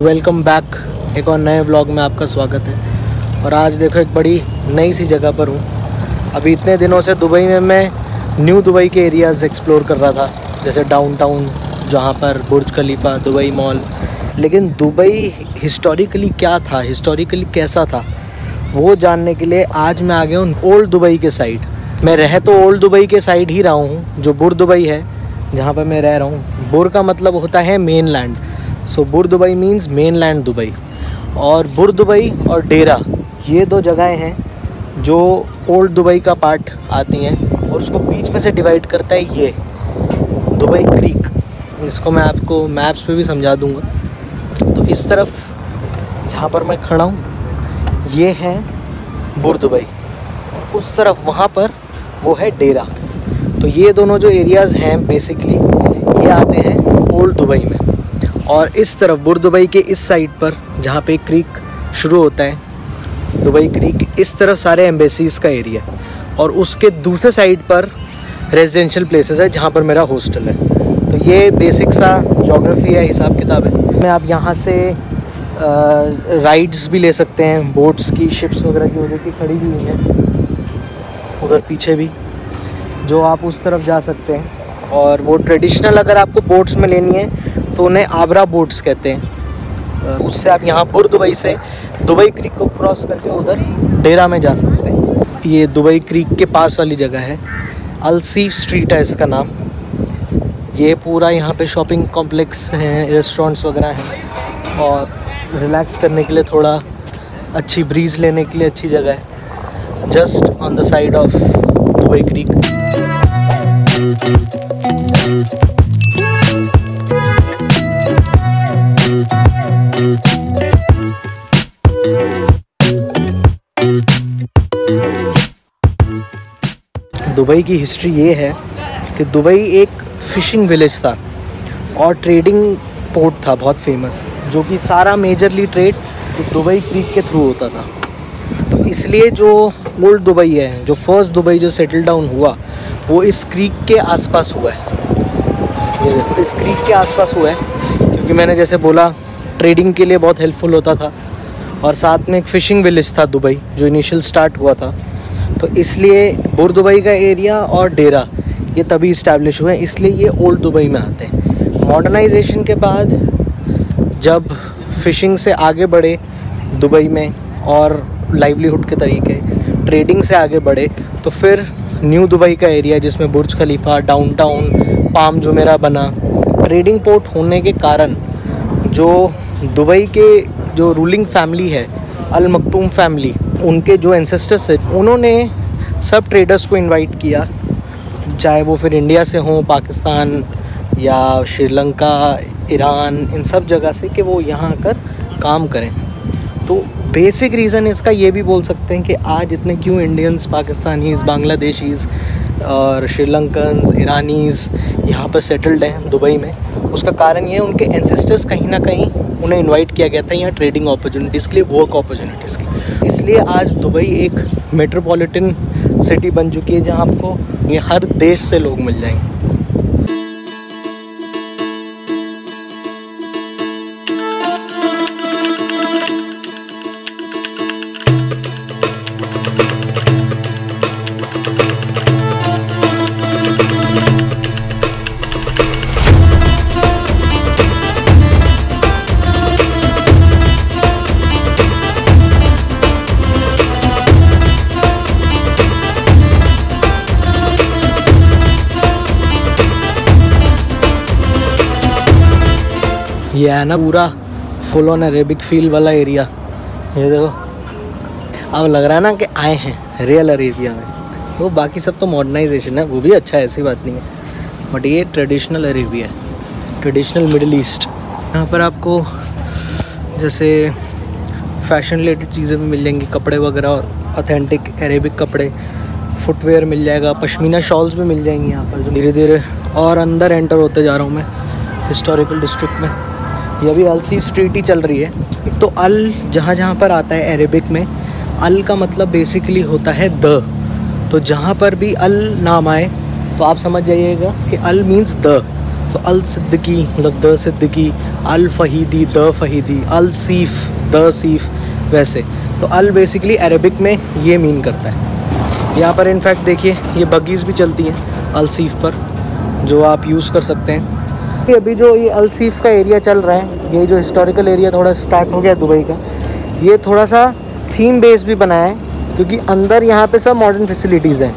Welcome back, एक और नए व्लॉग में आपका स्वागत है। और आज देखो एक बड़ी नई सी जगह पर हूँ। अभी इतने दिनों से दुबई में मैं न्यू दुबई के एरियाज़ एक्सप्लोर कर रहा था, जैसे डाउनटाउन जहाँ पर बुर्ज खलीफा, दुबई मॉल। लेकिन दुबई हिस्टोरिकली क्या था, हिस्टोरिकली कैसा था, वो जानने के लिए आज मैं आ गया हूँ ओल्ड दुबई के साइड। मैं रह तो ओल्ड दुबई के साइड ही रहा हूँ, जो बुर दुबई है जहाँ पर मैं रह रहा हूँ। बुर का मतलब होता है मेन लैंड, सो बुर Dubai means main land Dubai. और बुर दुबई और डेरा, ये दो जगहें हैं जो ओल्ड दुबई का पार्ट आती हैं, और उसको बीच में से डिवाइड करता है ये दुबई क्रीक। इसको मैं आपको मैप्स पे भी समझा दूंगा। तो इस तरफ जहाँ पर मैं खड़ा हूँ ये है बुर दुबई, उस तरफ वहाँ पर वो है डेरा। तो ये दोनों जो एरियाज़ हैं बेसिकली ये आते हैं ओल्ड दुबई में। और इस तरफ बुर दुबई के इस साइड पर जहाँ पे क्रीक शुरू होता है, दुबई क्रीक, इस तरफ सारे एम्बेसीज़ का एरिया। और उसके दूसरे साइड पर रेजिडेंशियल प्लेसेस है जहाँ पर मेरा हॉस्टल है। तो ये बेसिक सा ज्योग्राफी है, हिसाब किताब है। मैं आप यहाँ से राइड्स भी ले सकते हैं, बोट्स की, शिप्स वगैरह की उधर की खड़ी हुई हैं, उधर पीछे भी, जो आप उस तरफ जा सकते हैं। और वो ट्रेडिशनल अगर आपको बोट्स में लेनी है तो उन्हें आबरा बोट्स कहते हैं। उससे आप यहाँ बुर दुबई से दुबई क्रीक को क्रॉस करके उधर डेरा में जा सकते हैं। ये दुबई क्रीक के पास वाली जगह है, अलसीफ स्ट्रीट है इसका नाम। ये पूरा यहाँ पे शॉपिंग कॉम्प्लेक्स हैं, रेस्टोरेंट्स वगैरह हैं, और रिलैक्स करने के लिए, थोड़ा अच्छी ब्रीज़ लेने के लिए अच्छी जगह है, just on the side of Dubai creek. Dubai की हिस्ट्री ये है कि दुबई एक फ़िशिंग विलेज था और ट्रेडिंग पोर्ट था बहुत फेमस, जो कि सारा मेजरली ट्रेड दुबई क्रीक के थ्रू होता था। तो इसलिए जो ओल्ड दुबई है, जो फर्स्ट दुबई जो सेटल डाउन हुआ, वो इस क्रीक के आसपास हुआ है। ये देखो, इस क्रीक के आसपास हुआ है, क्योंकि मैंने जैसे बोला ट्रेडिंग के लिए बहुत हेल्पफुल होता था, और साथ में एक फ़िशिंग विलेज था दुबई जो इनिशियल स्टार्ट हुआ था। तो इसलिए बुर दुबई का एरिया और डेरा ये तभी इस्टेब्लिश हुए, इसलिए ये ओल्ड दुबई में आते हैं। मॉडर्नाइजेशन के बाद जब फ़िशिंग से आगे बढ़े दुबई में, और लाइवलीहुड के तरीके ट्रेडिंग से आगे बढ़े, तो फिर न्यू दुबई का एरिया जिसमें बुर्ज खलीफा, डाउनटाउन, पाम जुमेरा बना। ट्रेडिंग पोर्ट होने के कारण जो दुबई के जो रूलिंग फैमिली है, अल मखतूम फैमिली, उनके जो एंसेस्टर्स थे, उन्होंने सब ट्रेडर्स को इनवाइट किया, चाहे वो फिर इंडिया से हों, पाकिस्तान या श्रीलंका, ईरान, इन सब जगह से, कि वो यहाँ आकर काम करें। तो बेसिक रीज़न इसका ये भी बोल सकते हैं कि आज इतने क्यों इंडियंस, पाकिस्तानीज़, बांग्लादेशीज़ और श्रीलंकन्स, ईरानीज़ यहाँ पर सेटल्ड हैं दुबई में। उसका कारण ये है, उनके एंसेस्टर्स कहीं ना कहीं उन्हें इनवाइट किया गया था यहाँ ट्रेडिंग अपॉर्चुनिटीज़ के लिए, वर्क अपॉर्चुनिटीज़ की। इसलिए आज दुबई एक मेट्रोपॉलिटन सिटी बन चुकी है, जहाँ आपको ये हर देश से लोग मिल जाएंगे। ये है ना पूरा फुल ऑन अरेबिक फील वाला एरिया। ये देखो, अब लग रहा है ना कि आए हैं रियल अरेबिया में। वो बाकी सब तो मॉडर्नाइजेशन है, वो भी अच्छा है, ऐसी बात नहीं है, बट ये ट्रेडिशनल अरेबिया है, ट्रेडिशनल मिडिल ईस्ट। यहाँ पर आपको जैसे फैशन रिलेटेड चीज़ें भी मिल जाएंगी, कपड़े वगैरह, ऑथेंटिक अरेबिक कपड़े, फुटवेयर मिल जाएगा, पश्मीना शॉल्स भी मिल जाएंगी यहाँ पर। जो धीरे धीरे और अंदर एंटर होते जा रहा हूँ मैं हिस्टोरिकल डिस्ट्रिक्ट में। ये अभी अलसी स्ट्रीट ही चल रही है। एक तो अल जहाँ जहाँ पर आता है अरेबिक में, अल का मतलब बेसिकली होता है द। तो जहाँ पर भी अल नाम आए तो आप समझ जाइएगा कि अल मीन्स द, तो अल सिद्दीकी मतलब द सिद्दीकी, अल फ़हीदी द फ़हीदी, अल सीफ़ द सीफ़, वैसे। तो अल बेसिकली अरबिक में ये मीन करता है। यहाँ पर इनफैक्ट देखिए ये बगीज़ भी चलती हैं अल सीफ़ पर, जो आप यूज़ कर सकते हैं। ये अभी जो ये अल सीफ़ का एरिया चल रहा है, ये जो हिस्टोरिकल एरिया थोड़ा स्टार्ट हो गया दुबई का, ये थोड़ा सा थीम बेस भी बनाया है, क्योंकि अंदर यहाँ पे सब मॉडर्न फैसिलिटीज़ हैं।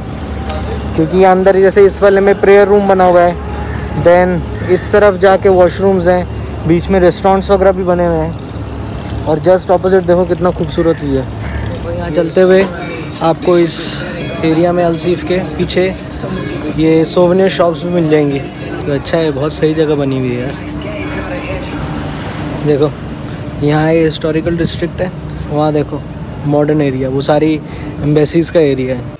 क्योंकि यहाँ अंदर जैसे इस वाले में प्रेयर रूम बना हुआ है, देन इस तरफ जाके वॉशरूम्स हैं, बीच में रेस्टोरेंट्स वगैरह भी बने हुए हैं, और जस्ट ऑपोजिट देखो कितना खूबसूरत व्यू है। तो यहाँ चलते हुए आपको इस एरिया में अलसीफ के पीछे ये सोवेनियर शॉप्स भी मिल जाएंगी। तो अच्छा है, बहुत सही जगह बनी हुई है यार। देखो यहाँ ये हिस्टोरिकल डिस्ट्रिक्ट है, वहाँ देखो मॉडर्न एरिया, वो सारी एम्बेसीज़ का एरिया है।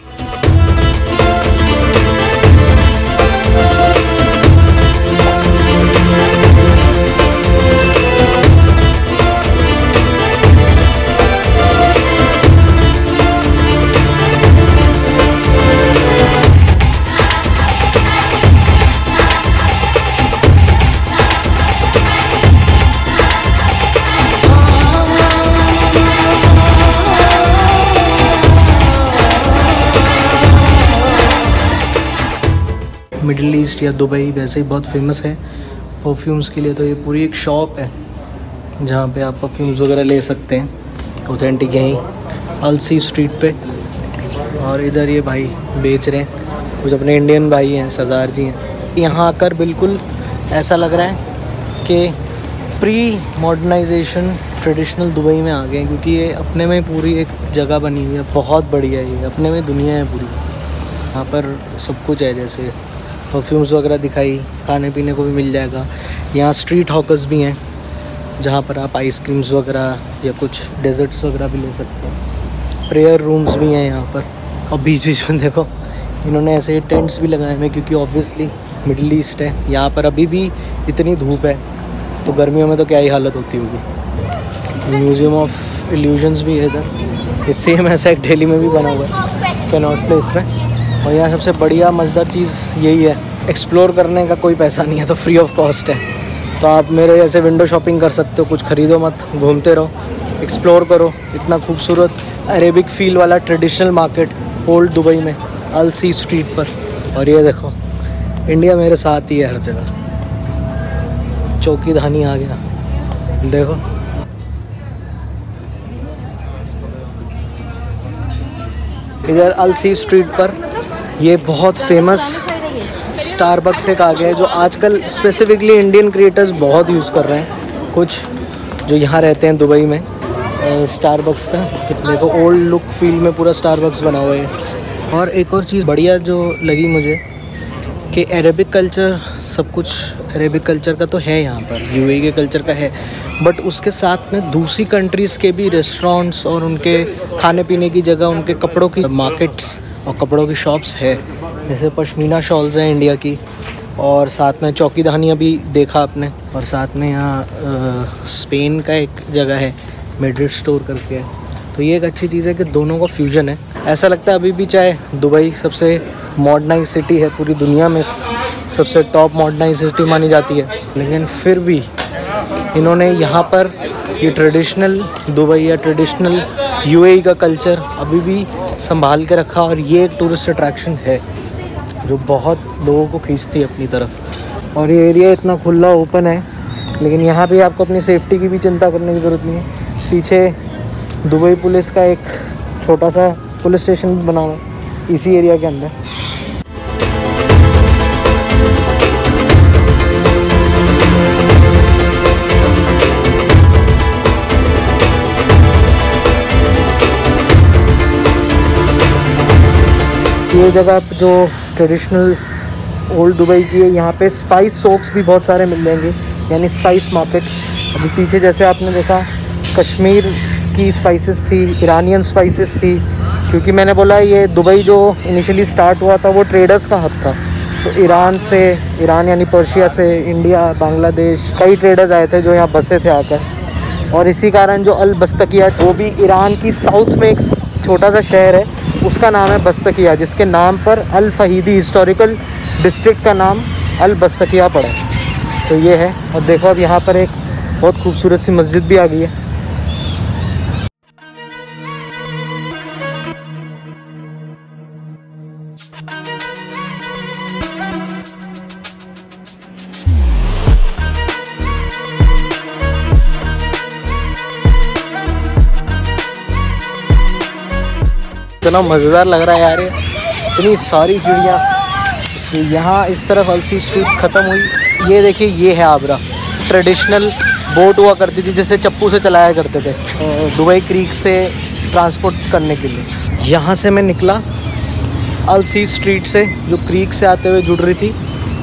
मिडिल ईस्ट या दुबई वैसे ही बहुत फेमस है परफ्यूम्स के लिए। तो ये पूरी एक शॉप है जहाँ पे आप परफ्यूम्स वगैरह ले सकते हैं, ऑथेंटिक यहीं अलसी स्ट्रीट पे। और इधर ये भाई बेच रहे हैं, कुछ अपने इंडियन भाई हैं, सरदार जी हैं। यहाँ आकर बिल्कुल ऐसा लग रहा है कि प्री मॉडर्नाइजेशन ट्रेडिशनल दुबई में आ गए, क्योंकि ये अपने में पूरी एक जगह बनी हुई है, बहुत बढ़िया है ये, अपने में दुनिया है पूरी। यहाँ पर सब कुछ है, जैसे परफ्यूम्स वगैरह दिखाई, खाने पीने को भी मिल जाएगा। यहाँ स्ट्रीट हॉकर्स भी हैं जहाँ पर आप आइसक्रीम्स वगैरह या कुछ डेजर्ट्स वगैरह भी ले सकते हैं। प्रेयर रूम्स भी हैं यहाँ पर। और बीच बीच में देखो इन्होंने ऐसे टेंट्स भी लगाए हुए, क्योंकि ऑब्वियसली मिडिल ईस्ट है, यहाँ पर अभी भी इतनी धूप है, तो गर्मियों में तो क्या ही हालत होती होगी। म्यूज़ियम ऑफ इल्यूजन्स भी है इधर, इस सेम ऐसा एक दिल्ली में भी बना हुआ है कैनॉट प्लेस में। और यहाँ सबसे बढ़िया मज़ेदार चीज़ यही है, एक्सप्लोर करने का कोई पैसा नहीं है, तो फ्री ऑफ कॉस्ट है। तो आप मेरे जैसे विंडो शॉपिंग कर सकते हो, कुछ ख़रीदो मत, घूमते रहो, एक्सप्लोर करो। इतना खूबसूरत अरेबिक फील वाला ट्रेडिशनल मार्केट ओल्ड दुबई में अलसी स्ट्रीट पर। और ये देखो इंडिया मेरे साथ ही है हर जगह। चौकी धानी आ गया, देखो इधर अलसी स्ट्रीट पर ये बहुत फेमस स्टारबक्स एक आ गया है, जो आजकल स्पेसिफिकली इंडियन क्रिएटर्स बहुत यूज़ कर रहे हैं, कुछ जो यहाँ रहते हैं दुबई में। स्टारबक्स का देखो ओल्ड लुक फील में पूरा स्टारबक्स बना हुआ है। और एक और चीज़ बढ़िया जो लगी मुझे कि अरेबिक कल्चर, सब कुछ अरेबिक कल्चर का तो है यहाँ पर, यूएई के कल्चर का है, बट उसके साथ में दूसरी कंट्रीज़ के भी रेस्टोरेंट्स और उनके खाने पीने की जगह, उनके कपड़ों की मार्केट्स और कपड़ों की शॉप्स है। जैसे पश्मीना शॉल्स हैं इंडिया की, और साथ में चौकी धानियाँ भी देखा आपने। और साथ में यहाँ स्पेन का एक जगह है मैड्रिड स्टोर करके, तो ये एक अच्छी चीज़ है कि दोनों का फ्यूजन है। ऐसा लगता है अभी भी, चाहे दुबई सबसे मॉडर्नाइज सिटी है पूरी दुनिया में, सबसे टॉप मॉडर्नाइज सिटी मानी जाती है, लेकिन फिर भी इन्होंने यहाँ पर ये ट्रेडिशनल दुबई या ट्रेडिशनल यूएई का कल्चर अभी भी संभाल के रखा। और ये एक टूरिस्ट अट्रैक्शन है जो बहुत लोगों को खींचती है अपनी तरफ। और ये एरिया इतना खुला ओपन है, लेकिन यहाँ भी आपको अपनी सेफ्टी की भी चिंता करने की ज़रूरत नहीं है। पीछे दुबई पुलिस का एक छोटा सा पुलिस स्टेशन बना हुआ है इसी एरिया के अंदर। ये जगह जो ट्रेडिशनल ओल्ड दुबई की है, यहाँ पे स्पाइस सोक्स भी बहुत सारे मिल जाएंगे, यानी स्पाइस मार्केट्स। अभी पीछे जैसे आपने देखा कश्मीर की स्पाइसेस थी, इरानियन स्पाइसेस थी, क्योंकि मैंने बोला ये दुबई जो इनिशियली स्टार्ट हुआ था वो ट्रेडर्स का हब था। तो ईरान यानी पर्शिया से, इंडिया, बांग्लादेश, कई ट्रेडर्स आए थे जो यहाँ बसे थे आकर। और इसी कारण जो अल बस्तकिया, वो भी ईरान की साउथ में एक छोटा सा शहर है, उसका नाम है बस्तकिया, जिसके नाम पर अल फहीदी हिस्टोरिकल डिस्ट्रिक्ट का नाम अल बस्तकिया पड़ा। तो ये है। और देखो अब यहाँ पर एक बहुत खूबसूरत सी मस्जिद भी आ गई है। इतना मज़ेदार लग रहा है यार, इतनी सारी चिड़िया। तो यहाँ इस तरफ अलसी स्ट्रीट ख़त्म हुई। ये देखिए, ये है आबरा। ट्रेडिशनल बोट हुआ करती थी जिसे चप्पू से चलाया करते थे दुबई क्रीक से ट्रांसपोर्ट करने के लिए। यहाँ से मैं निकला अलसी स्ट्रीट से, जो क्रीक से आते हुए जुड़ रही थी,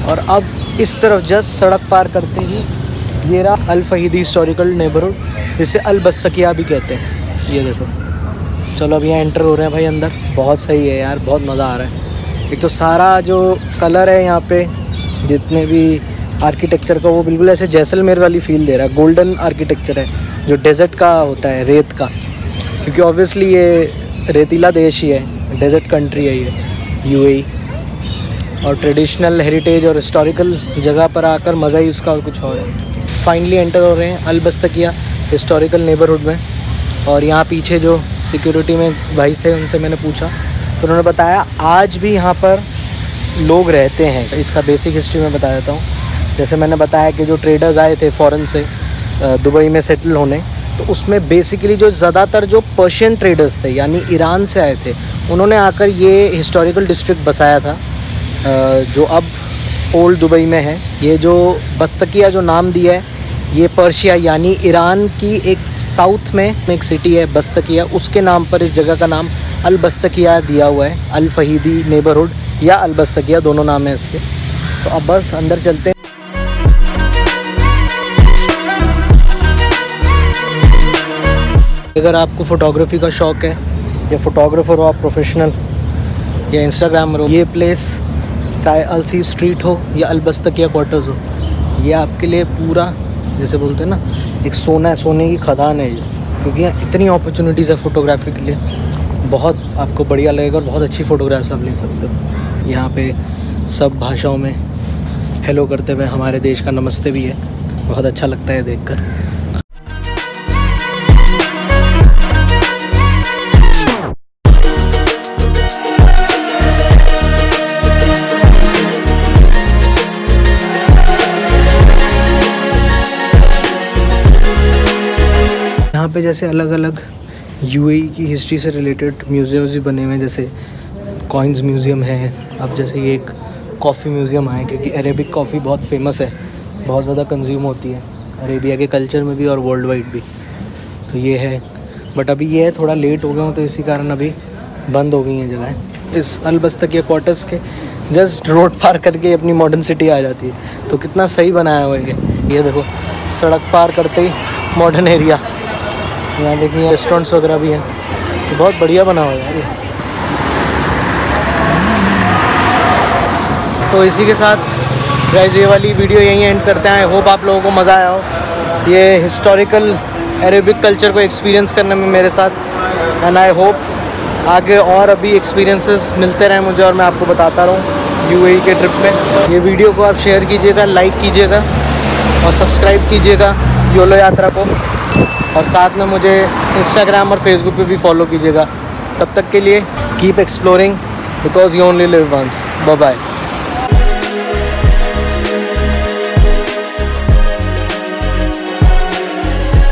और अब इस तरफ जस्ट सड़क पार करते ही ये रहा अल फहीदी हिस्टोरिकल नेबरहुड, जिसे अल बस्तकिया भी कहते हैं। ये देखो, चलो अब यहाँ एंटर हो रहे हैं भाई अंदर। बहुत सही है यार, बहुत मज़ा आ रहा है। एक तो सारा जो कलर है यहाँ पे, जितने भी आर्किटेक्चर का, वो बिल्कुल ऐसे जैसलमेर वाली फील दे रहा है। गोल्डन आर्किटेक्चर है जो डेजर्ट का होता है, रेत का, क्योंकि ऑब्वियसली ये रेतीला देश ही है, डेजर्ट कंट्री है ये यूएई। और ट्रेडिशनल हेरिटेज और हिस्टोरिकल जगह पर आकर मज़ा ही उसका कुछ और है। फाइनली एंटर हो रहे हैं अल बस्तकिया हिस्टोरिकल नेबरहुड में। और यहाँ पीछे जो सिक्योरिटी में भाई थे, उनसे मैंने पूछा तो उन्होंने बताया आज भी यहाँ पर लोग रहते हैं। इसका बेसिक हिस्ट्री मैं बता देता हूँ। जैसे मैंने बताया कि जो ट्रेडर्स आए थे फ़ॉरेन से दुबई में सेटल होने, तो उसमें बेसिकली जो ज़्यादातर जो पर्शियन ट्रेडर्स थे, यानी ईरान से आए थे, उन्होंने आकर ये हिस्टोरिकल डिस्ट्रिक्ट बसाया था, जो अब ओल्ड दुबई में है। ये जो बस्तकिया जो नाम दिया है, ये पर्शिया यानी ईरान की एक साउथ में एक सिटी है बस्तकिया, उसके नाम पर इस जगह का नाम अल बस्तकिया दिया हुआ है। अल फहीदी नेबरहुड या अल बस्तकिया, दोनों नाम हैं इसके। तो अब बस अंदर चलते हैं। अगर आपको फ़ोटोग्राफी का शौक़ है, या फ़ोटोग्राफ़र हो आप प्रोफेशनल, या इंस्टाग्रामर हो, ये प्लेस चाहे अलसी स्ट्रीट हो या अल बस्तकिया क्वार्टर्स हो, ये आपके लिए पूरा, जैसे बोलते हैं ना, एक सोने की खदान है ये। क्योंकि यहाँ इतनी अपॉर्चुनिटीज़ है फ़ोटोग्राफी के लिए, बहुत आपको बढ़िया लगेगा और बहुत अच्छी फ़ोटोग्राफ्स आप ले सकते हो। यहाँ पे सब भाषाओं में हेलो करते हुए हमारे देश का नमस्ते भी है, बहुत अच्छा लगता है देखकर। यहाँ पे जैसे अलग अलग यूएई की हिस्ट्री से रिलेटेड म्यूज़ियम्स भी बने हुए हैं, जैसे कॉइन्स म्यूज़ियम है। अब जैसे ये एक कॉफ़ी म्यूज़ियम है, क्योंकि अरेबिक कॉफ़ी बहुत फेमस है, बहुत ज़्यादा कंज्यूम होती है अरेबिया के कल्चर में भी और वर्ल्ड वाइड भी। तो ये है, बट अभी ये है थोड़ा लेट हो गया हूँ, तो इसी कारण अभी बंद हो गई हैं जगह। इस अल बस्तकिया क्वार्टर्स के जस्ट रोड पार करके अपनी मॉडर्न सिटी आ जाती है। तो कितना सही बनाया हुआ है ये देखो, सड़क पार करते ही मॉडर्न एरिया। यहाँ देखिए रेस्टोरेंट्स वगैरह भी हैं, तो बहुत बढ़िया बना हुआ है यार ये। तो इसी के साथ गाइस ये वाली वीडियो यहीं एंड करते हैं। आई होप आप लोगों को मज़ा आया हो ये हिस्टोरिकल अरेबिक कल्चर को एक्सपीरियंस करने में मेरे साथ। एंड आई होप आगे और अभी एक्सपीरियंसेस मिलते रहें मुझे, और मैं आपको बताता रहूँ यूएई के ट्रिप में। ये वीडियो को आप शेयर कीजिएगा, लाइक कीजिएगा और सब्सक्राइब कीजिएगा योलो यात्रा को, और साथ में मुझे इंस्टाग्राम और फेसबुक पे भी फॉलो कीजिएगा। तब तक के लिए keep exploring because you only live once. Bye bye.